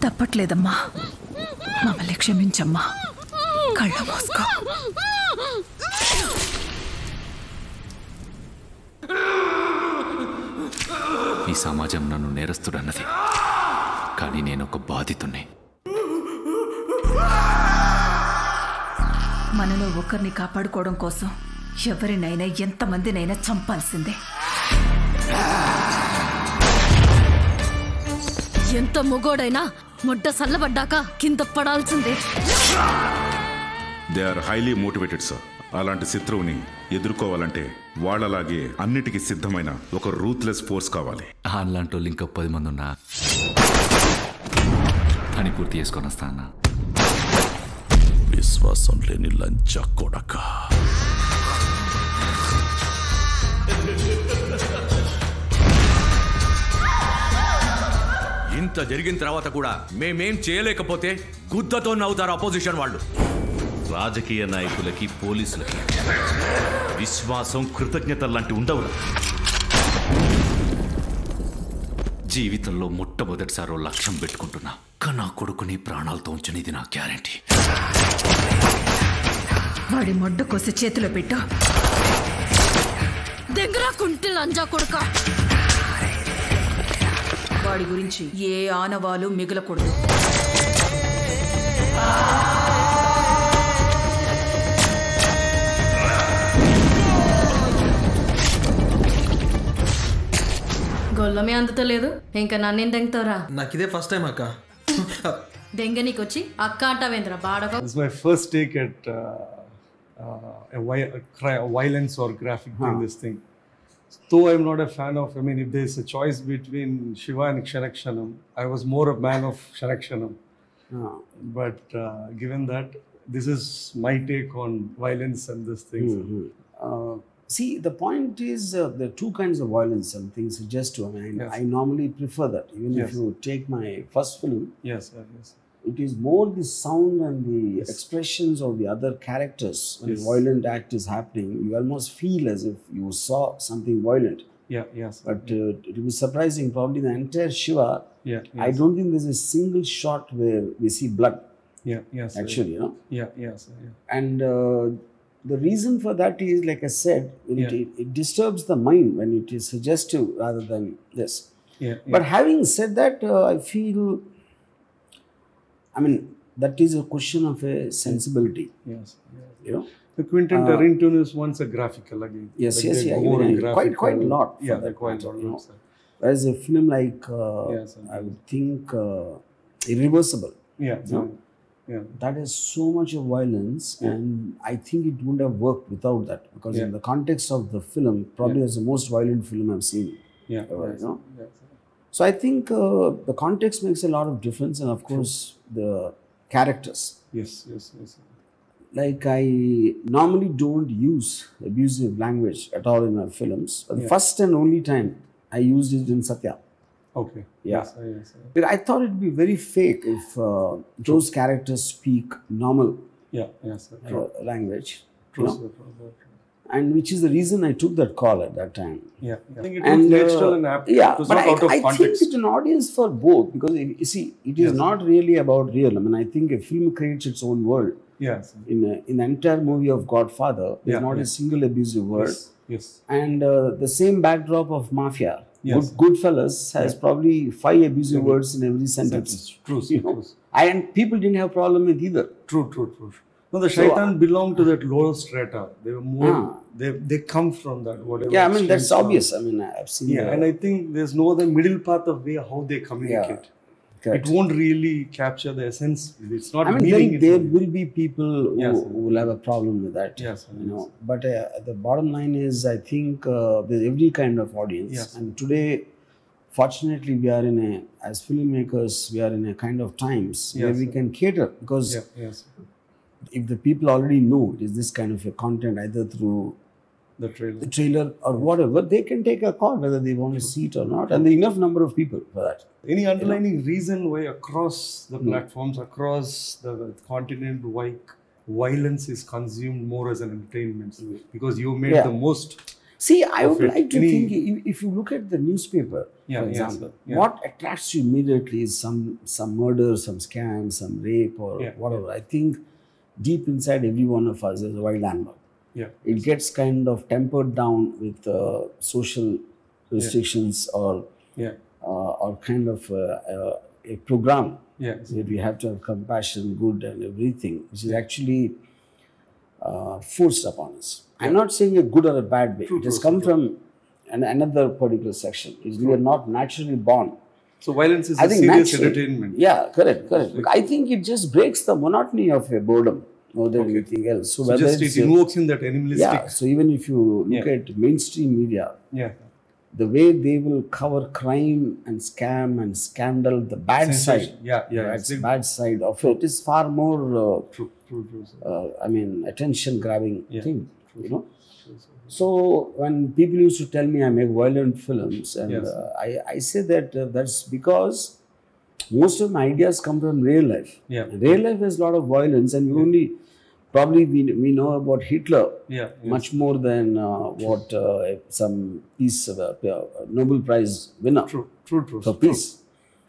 తప్పట్లేదమ్మా, మమ్మల్ని క్షమించమ్మా. కళ్ళ మోసుకో. ఈ సమాజం నన్ను నేరస్తుడన్నది, కానీ నేను ఒక బాధితుణ్ణి. మనలో ఒకరిని కాపాడుకోవడం కోసం ఎవరినైనా ఎంతమందినైనా చంపాల్సిందే. ఎంత మొగోడైనా ముడ్డ సల్లబడ్డాక కింద పడాల్సిందే. They are highly motivated sir. అలాంటి శత్రువుని ఎదుర్కోవాలంటే వాళ్ళలాగే అన్నిటికీ సిద్ధమైన ఒక రూత్లెస్ ఫోర్స్ కావాలి. అలాంటి వాళ్ళు ఇంకా 10 మంది ఉన్నా అని పూర్తి చేసుకొని వస్తా అన్న. విశ్వాసం లేని లంచ కొడక. ఇంత జరిగిన తర్వాత కూడా మేమేం చేయలేకపోతే గుద్దతో నవ్వుతారు అపోజిషన్ వాళ్ళు. రాజకీయ నాయకులకి, పోలీసులకి విశ్వాసం, కృతజ్ఞత లాంటి ఉండవు. జీవితంలో మొట్టమొదటిసారి లక్ష్యం పెట్టుకుంటున్నా, నా కొడుకుని ప్రాణాలతో ఉంచనిది నా గ్యారంటీ. వాడి మొడ్డ కోసి చేతిలో పెట్టు. దగ్గర కుంటి లంజా కొడుక. వాడి గురించి ఏ ఆనవాలు మిగలకూడదు. గొల్లమే అందుతలేదు, ఇంకా నన్నేం దెంగతావురా? నాకు ఇదే ఫస్ట్ టైం అక్క. దెంగనీకొచ్చి అక్క అంటావేంద్ర బాడక. This is my first take at a violence or graphic thing, this thing. Though I'm not a fan of, I mean, if there's a choice between Shiva and Kshakshanam, I was more a man of Kshakshanam. But given that, this is my take on violence and this thing. See, the point is there are two kinds of violence and things suggest to. I mean, I normally prefer that. Even if you take my first film, yes. It is more the sound and the expressions of the other characters. When the violent act is happening, you almost feel as if you saw something violent. But it will be surprising. Probably the entire Shiva, I don't think there's a single shot where we see blood. Actually, you know. And the reason for that is, like I said, it disturbs the mind when it is suggestive rather than this. But having said that, I feel, I mean, that is a question of a sensibility. You know, the Quentin Tarantino is once a graphical again. Yes. Quite a lot. Quite a lot. Whereas a film like, I would think, Irreversible. That has so much of violence, and I think it wouldn't have worked without that, because in the context of the film, probably it's the most violent film I've seen. You know? So I think the context makes a lot of difference, and of course the characters. Yes. Like, I normally don't use abusive language at all in my films, but the first and only time I used it in Satya. Okay. Yes. But I thought it'd be very fake if those characters speak normal language. True. And which is the reason I took that call at that time. I think it was natural and apt. It was but not out of I context. think it's an audience for both, because you see, it is not really about real. I mean, I think a film creates its own world. In the entire movie of Godfather, there's not a single abusive word. And the same backdrop of Mafia. Goodfellas has probably 5 abusive words in every sentence. True. And people didn't have problem with either. True. No, the Shaitan belonged to that lower strata. They were more, they come from that, whatever. Yeah, I mean, that's obvious. I mean, I've seen that. And I think there's no other middle path of way how they communicate. It won't really capture the essence. It's not. I mean, there will be people who will have a problem with that. You know. But the bottom line is, I think there's every kind of audience. And today, fortunately, we are as filmmakers, we are in a kind of times where we can cater, because if the people already know it is this kind of a content, either through the trailer or whatever, they can take a call whether they want to see it or not, and there are enough number of people for that. Any underlying reason why across the platforms, across the continent, why violence is consumed more as an entertainment? Because you made the most See, I would of it? like to Any- think if you look at the newspaper, Yeah, for yes, example, sir. Yeah. what attracts you immediately is some murder, some scam, some rape, or Yeah, whatever. I think deep inside every one of us is a wild animal. Yeah. It gets kind of tempered down with social restrictions Yeah. or kind of a program Yeah. where we have to have compassion, good, and everything, which is actually forced upon us. I'm not saying a good or a bad way. It has come from another particular section. We are not naturally born. So violence is I a think serious naturally, entertainment. yeah, correct. Look, I think it just breaks the monotony of a boredom more than anything else. So, So whether just it's it invokes in that animalistic. yeah. So even if you look at mainstream media, Yeah. the way they will cover crime and scam and scandal, the bad side, Sensation. Yeah. the bad side of it is far more, True. Sir. I mean, attention grabbing Yeah. thing, you know. So when people used to tell me I make violent films, and Yes. I say that that's because most of my ideas come from real life. Yeah. Real life has a lot of violence, and we only probably we know about Hitler Yeah. much more than what some peace Nobel Prize winner True. for peace.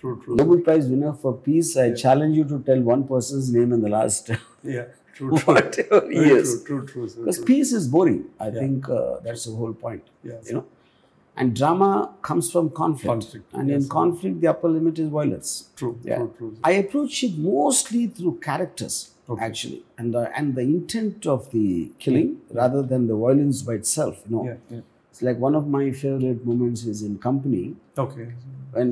True. Nobel Prize winner for peace. I challenge you to tell one person's name in the last Yeah. True. whatever Very years. True. Sir. Because peace is boring. I think that's the whole point. Yes. You know, and drama comes from conflict. Conflict, And yes. in conflict, the upper limit is violence. True. Yeah. True. I approach it mostly through characters, actually, and the intent of the killing rather than the violence by itself. You know, Yeah. it's like one of my favorite moments is in Company Okay. when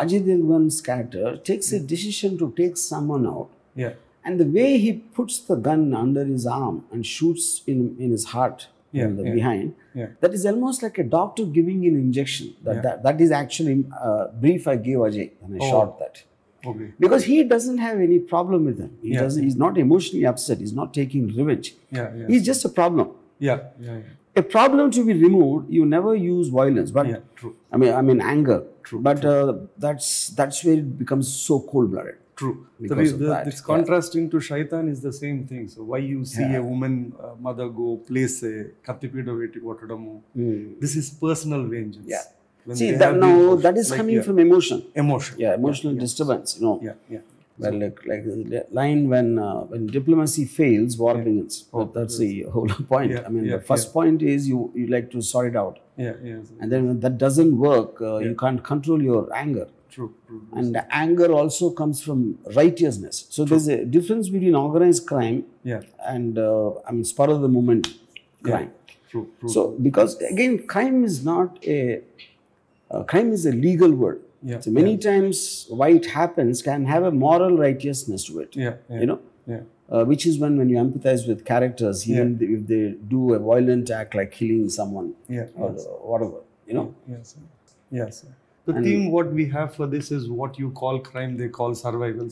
Ajay Devgan's character takes a decision to take someone out. Yeah. And the way he puts the gun under his arm and shoots in his heart behind, that is almost like a doctor giving an injection. That is actually brief I gave Ajay when I shot that. Okay. Because he doesn't have any problem with him. He's not emotionally upset. He's not taking revenge. Yeah. He's just a problem. Yeah. A problem to be removed, you never use violence. But True. I mean anger. True. But that's where it becomes so cold-blooded. True. Because of that. It's contrasting to Shaitan is the same thing. So why you see a woman, mother go place a kattipida veti kottadamu. This is personal vengeance. Yeah. When See, they that have now been that is like, coming from emotion. Emotion. Yeah, emotional disturbance. You know. Yeah. Well, like the line when diplomacy fails, war begins. That's the whole point. I mean, the first point is you like to sort it out. Yeah. And then when that doesn't work, you can't control your anger. True. And the anger also comes from righteousness. So there's a difference between organized crime and spur of the moment crime. True. So because again, crime is not crime is a legal word. Yeah. So many times why it happens can have a moral righteousness to it. Yeah. You know. Yeah. Which is when you empathize with characters, even if they do a violent act like killing someone or whatever, you know. Yes, sir. The theme what we have for this is what you call crime, they call survival.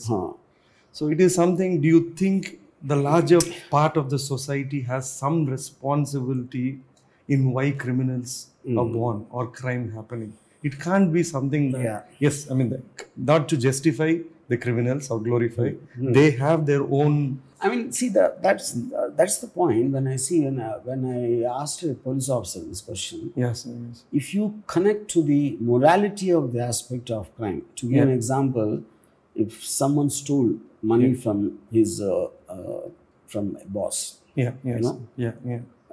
So it is something, do you think the larger part of the society has some responsibility in why criminals are born or crime happening? It can't be something that, yes, I mean, not to justify the criminals or glorify, they have their own. I mean, see, that's the point when I see, when I asked a police officer this question. Yes. If you connect to the morality of the aspect of crime, to give an example, if someone stole money from his from a boss, you know,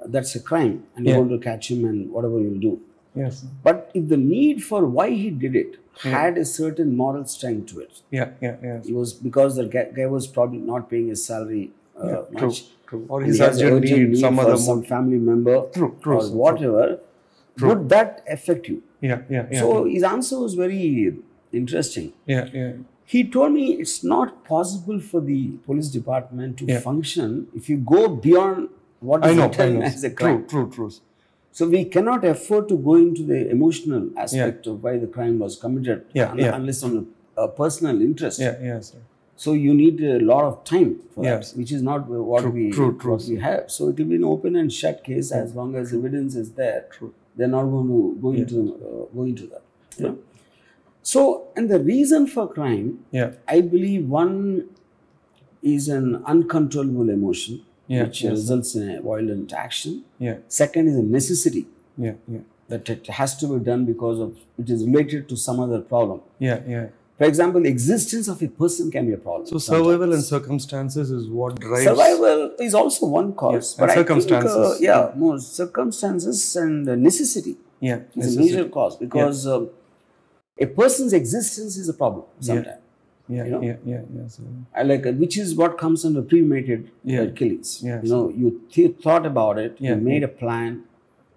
that's a crime, and you want to catch him and whatever you'll do. Yes. But if the need for why he did it had a certain moral strength to it. It was because the guy was probably not paying his salary much. True. Or his urgent need, some family member or whatever. Would that affect you? So his answer was very interesting. He told me it's not possible for the police department to function if you go beyond what is written as a crime. True. So we cannot afford to go into the emotional aspect of why the crime was committed unless on a personal interest. So you need a lot of time for that, which is not what we have. So it will be an open and shut case as long as evidence is there. They're not going to go into that. You know? So, and the reason for crime, I believe one is an uncontrollable emotion. Which results in a violent action. Second is a necessity. Yeah, yeah. That it has to be done because of it is related to some other problem. Yeah, yeah. For example, existence of a person can be a problem. So survival and circumstances is what drives. Survival is also one cause, Yeah, but and I think, circumstances. more circumstances and necessity Yeah, is a major cause because a person's existence is a problem sometimes. Yeah, you know? yeah. So, I like which is what comes under premeditated killings. Yeah, you know, you thought about it, you made a plan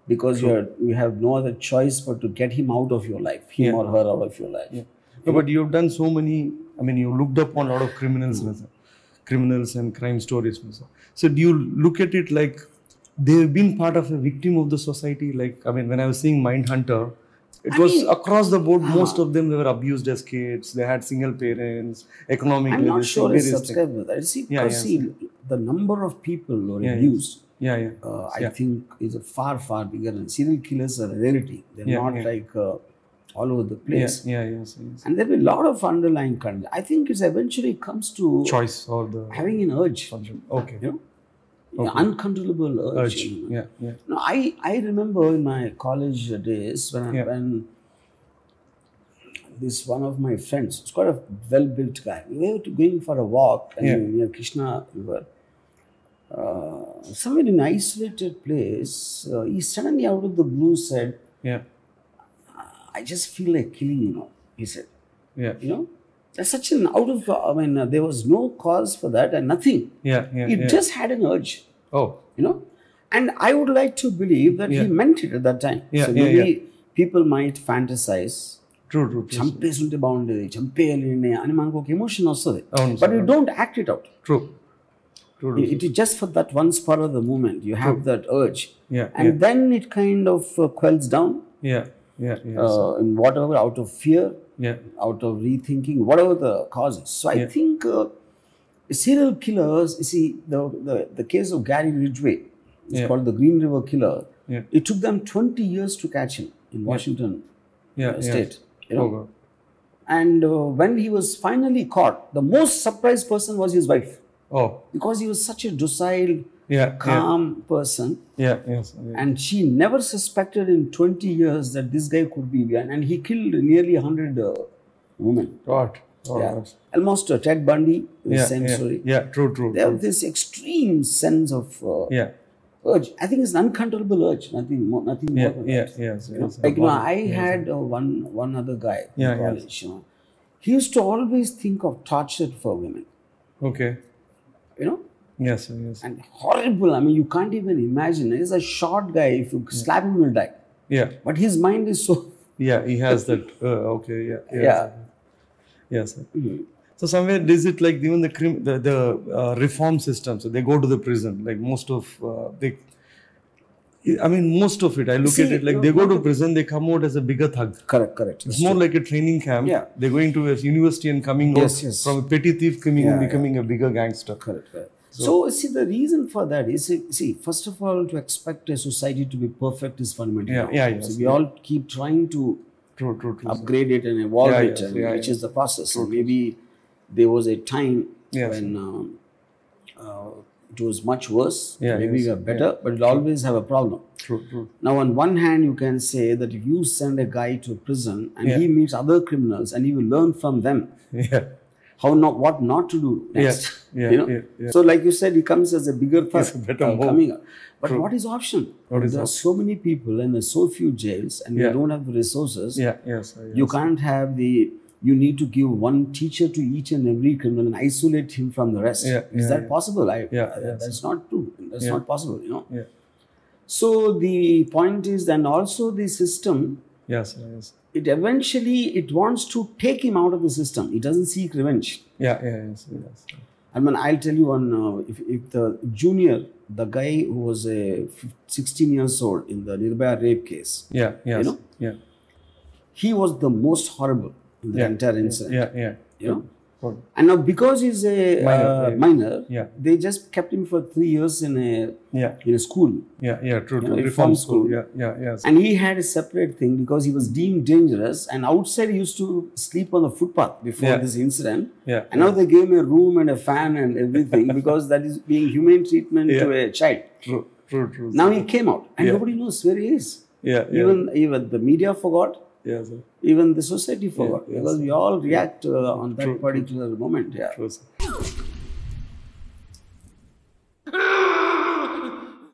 because you have no other choice but to get him out of your life, him or her out of your life. Yeah. No, but you've done so many. I mean, you looked up on a lot of criminals and crime stories. So do you look at it like they've been part of a victim of the society? Like, I mean, when I was seeing Mindhunter, it was across the board. Most of them, they were abused as kids. They had single parents. Economically, I'm not sure I subscribe with that. See, the number of people who are abused, I think is a far, far bigger. And serial killers are a rarity. They're not like all over the place. Yes. And there will be a lot of underlying content. I think it eventually comes to choice or the having an urge. Okay. You know? Uncontrollable urge. Yeah. No, I remember in my college days when this one of my friends, it's quite a well-built guy. We were going for a walk and near Krishna River. Somewhere in an isolated place, he suddenly out of the blue said, I just feel like killing, he said. Yeah. That's such an there was no cause for that and nothing. He just had an urge. Oh. And I would like to believe that he meant it at that time. So maybe people might fantasize. True. Champesунte బాగుండేది చంపేయాలి అని మనకు ఒక emotion వస్తుంది but you don't act it out. True. It is just for that one spur of the moment you have that urge and then it kind of quells down in whatever, out of fear, out of rethinking, whatever the causes. So I think serial killers, you see, the case of Gary Ridgway, it's called the Green River Killer. It took them 20 years to catch him in Washington state. And when he was finally caught, the most surprised person was his wife. Oh. Because he was such a docile, calm person. And she never suspected in 20 years that this guy could be behind. And he killed nearly 100 women. God. Almost Ted Bundy, the same story. True. They have this extreme sense of urge. I think it's an uncontrollable urge. Nothing more than that. I had one other guy in college. He used to always think of torture for women. Okay. Yes. And horrible. I mean, you can't even imagine. He's a short guy. If you slap him, he'll die. But his mind is so. He has that. Okay. Yes. So somewhere is it like even the reform system? So they go to the prison. Like most of most of it. I look at it like they go to prison. They come out as a bigger thug. Correct. It's more like a training camp. They're going to a university and coming out from a petty thief, becoming a bigger gangster. Correct. So see, the reason for that is, first of all, to expect a society to be perfect is fundamental. So we all keep trying to upgrade it and evolve it, which is the process. So maybe there was a time when it was much worse. Maybe we are better, but it'll always have a problem. True. Now, on one hand, you can say that if you send a guy to prison and he meets other criminals and he will learn from them. What not to do next. So like you said, he comes as a bigger thug coming up. But what is option? There are so many people and there are so few jails and we don't have the resources. You can't have you need to give one teacher to each and every criminal and isolate him from the rest. Is that possible? That's not true. That's not possible, So the point is, and also the system, it eventually, it wants to take him out of the system. It doesn't seek revenge. Yes. I mean, I'll tell you one, if the junior, the guy who was 16 years old in the Nirbhaya rape case, he was the most horrible in the entire incident. And now because he's a minor, they just kept him for 3 years in a school. True. Reform school. Yes. And he had a separate thing because he was deemed dangerous. And outside he used to sleep on the footpath before this incident. And now they gave him a room and a fan and everything because that is being humane treatment to a child. True. Now he came out and nobody knows where he is. Yeah, Even the media forgot. Yeah, sir. Even the society forgot, yes, because we all react on that True, particular moment. Yeah. True, sir.